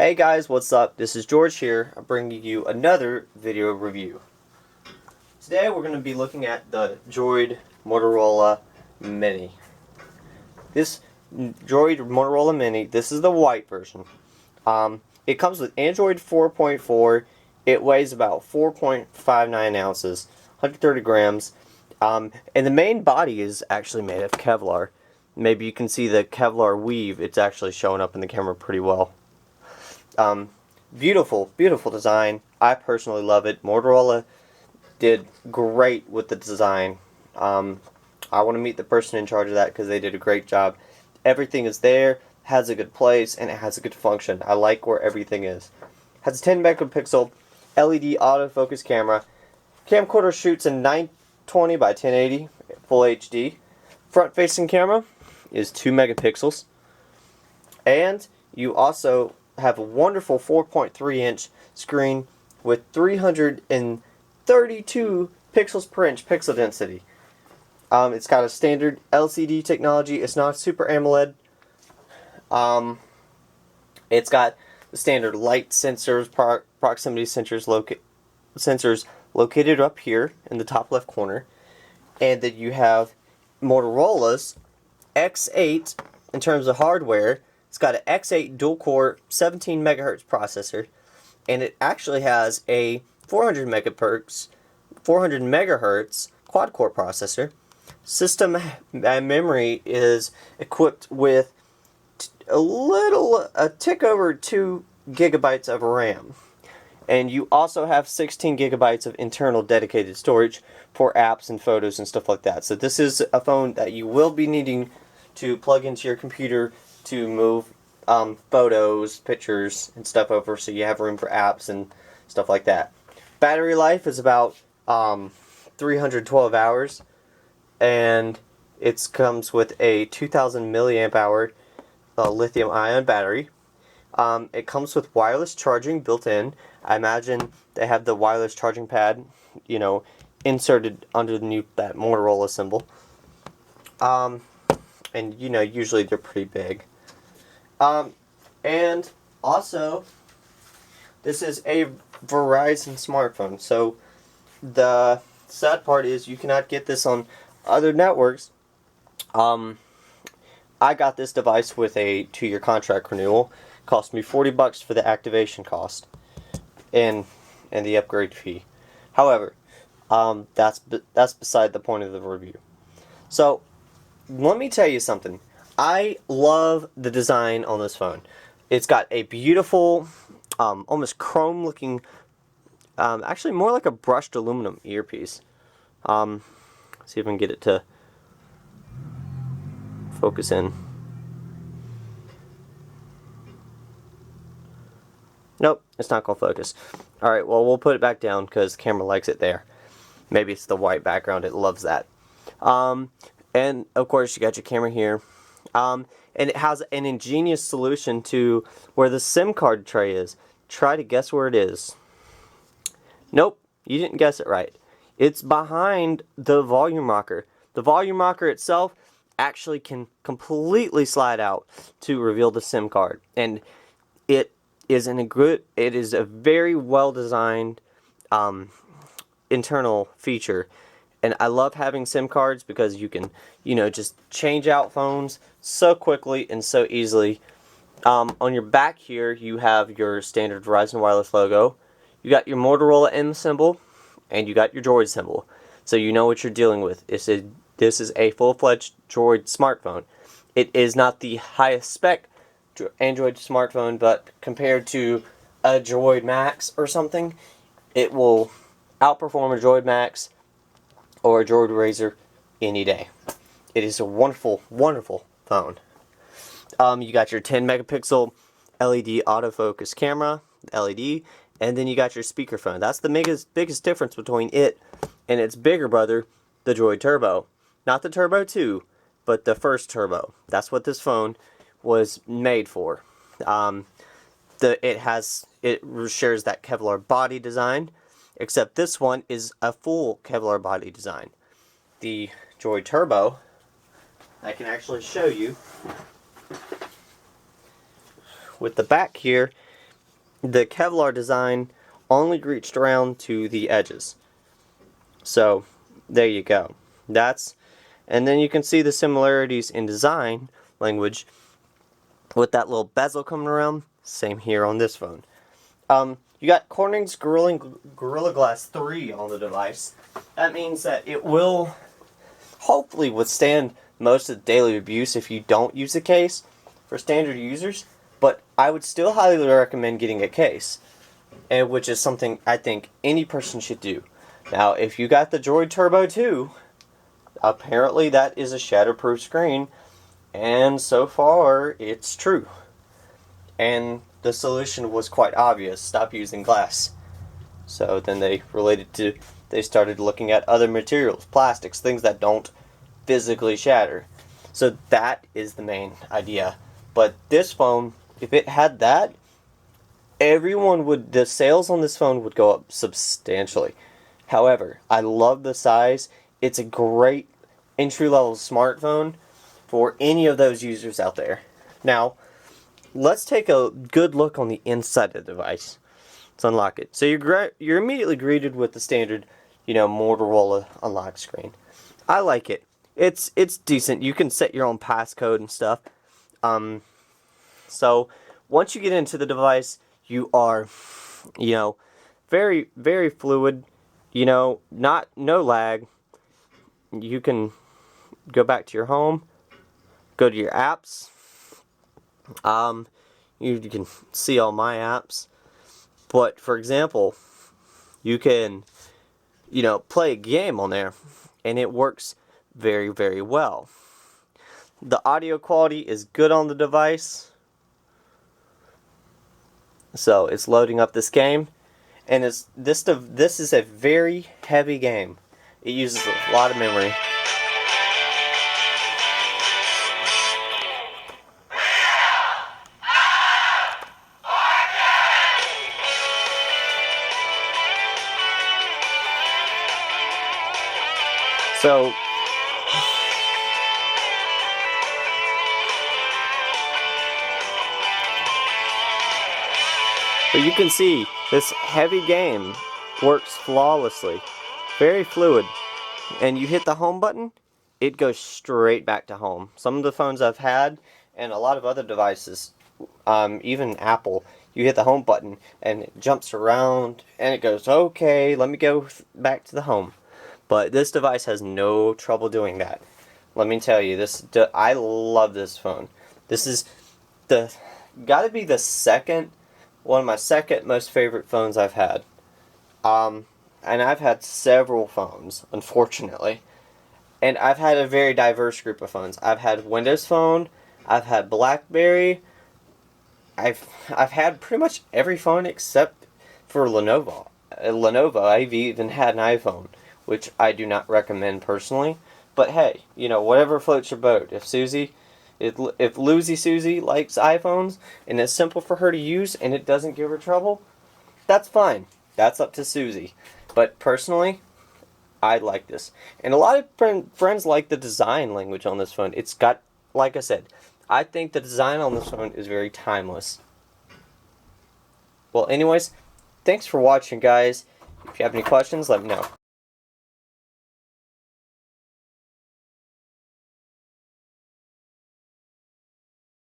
Hey guys, what's up? This is George here. I'm bringing you another video review. Today we're going to be looking at the Droid Motorola Mini. This Droid Motorola Mini, this is the white version. It comes with Android 4.4. It weighs about 4.59 ounces, 130 grams. And the main body is actually made of Kevlar. Maybe you can see the Kevlar weave. It's actually showing up in the camera pretty well. Beautiful design. I personally love it. Motorola did great with the design. I want to meet the person in charge of that because they did a great job. Everything is there, has a good place, and it has a good function. I like where everything is. Has a 10 megapixel LED autofocus camera. Camcorder shoots in 920 by 1080 full HD. Front facing camera is 2 megapixels. And you also have a wonderful 4.3 inch screen with 332 pixels per inch pixel density. It's got a standard LCD technology. It's not Super AMOLED. It's got the standard light sensors, proximity sensors located up here in the top left corner, and then you have Motorola's X8 in terms of hardware. It's got an X8 dual-core 17 megahertz processor, and it actually has a 400 megahertz quad-core processor. System memory is equipped with a tick over 2 gigabytes of RAM, and you also have 16 gigabytes of internal dedicated storage for apps and photos and stuff like that. So this is a phone that you will be needing to plug into your computer to move photos, pictures, and stuff over, so you have room for apps and stuff like that. Battery life is about 312 hours, and it comes with a 2000 milliamp hour lithium ion battery. It comes with wireless charging built in. I imagine they have the wireless charging pad, inserted underneath that Motorola symbol. And usually they're pretty big. And also, this is a Verizon smartphone. So the sad part is you cannot get this on other networks. I got this device with a 2-year contract renewal. It cost me $40 for the activation cost and the upgrade fee. However, that's beside the point of the review. So let me tell you something. I love the design on this phone. It's got a beautiful, almost chrome looking, actually more like a brushed aluminum earpiece. See if I can get it to focus in. Nope, it's not going to focus. Alright, well, we'll put it back down because the camera likes it there. Maybe it's the white background, it loves that. And of course you got your camera here. And it has an ingenious solution to where the SIM card tray is. Try to guess where it is. Nope, you didn't guess it right. It's behind the volume rocker. The volume rocker itself actually can completely slide out to reveal the SIM card. And it is a very well designed internal feature. And I love having SIM cards because you can, just change out phones so quickly and so easily. On your back here, you have your standard Verizon Wireless logo. You got your Motorola M symbol, and you got your Droid symbol. So you know what you're dealing with. This is a full-fledged Droid smartphone. It is not the highest spec Android smartphone, but compared to a Droid Max or something, it will outperform a Droid Max or a Droid Razr any day. It is a wonderful phone. You got your 10 megapixel LED autofocus camera, LED, and then you got your speakerphone. That's the biggest difference between it and its bigger brother, the Droid Turbo. Not the Turbo 2, but the first Turbo. That's what this phone was made for. It shares that Kevlar body design, except this one is a full Kevlar body design. The Droid Turbo, I can actually show you with the back here, the Kevlar design only reached around to the edges. So there you go. And then you can see the similarities in design language with that little bezel coming around. Same here on this phone. You got Corning's Gorilla Glass 3 on the device. That means that it will hopefully withstand most of the daily abuse if you don't use a case for standard users, but I would still highly recommend getting a case, and which is something I think any person should do. Now, if you got the Droid Turbo 2, apparently that is a shatterproof screen, and so far it's true. And the solution was quite obvious: stop using glass. So then they started looking at other materials, plastics, things that don't physically shatter. So that is the main idea. But this phone, if it had that, the sales on this phone would go up substantially. However, I love the size. It's a great entry-level smartphone for any of those users out there. Now, let's take a good look on the inside of the device. Let's unlock it. So you're immediately greeted with the standard, Motorola unlock screen. I like it. It's decent. You can set your own passcode and stuff. So once you get into the device, you are, very, very fluid. No lag. You can go back to your home, go to your apps. You can see all my apps. But for example, you can, play a game on there, and it works very, very well. The audio quality is good on the device. So it's loading up this game, and this is a very heavy game. It uses a lot of memory. So but you can see this heavy game works flawlessly, very fluid, and you hit the home button, it goes straight back to home. Some of the phones I've had, and a lot of other devices, even Apple, you hit the home button and it jumps around and it goes, okay, let me go back to the home. But this device has no trouble doing that. Let me tell you, I love this phone. This is gotta be one of my second most favorite phones I've had. And I've had several phones, unfortunately. And I've had a very diverse group of phones. I've had Windows Phone, I've had BlackBerry, I've had pretty much every phone except for Lenovo. I've even had an iPhone, which I do not recommend personally. But hey, whatever floats your boat. If Lucy Susie likes iPhones and it's simple for her to use and it doesn't give her trouble, that's fine. That's up to Susie. But personally, I like this. And a lot of friends like the design language on this phone. It's got, like I said, I think the design on this phone is very timeless. Well, anyways, thanks for watching, guys. If you have any questions, let me know.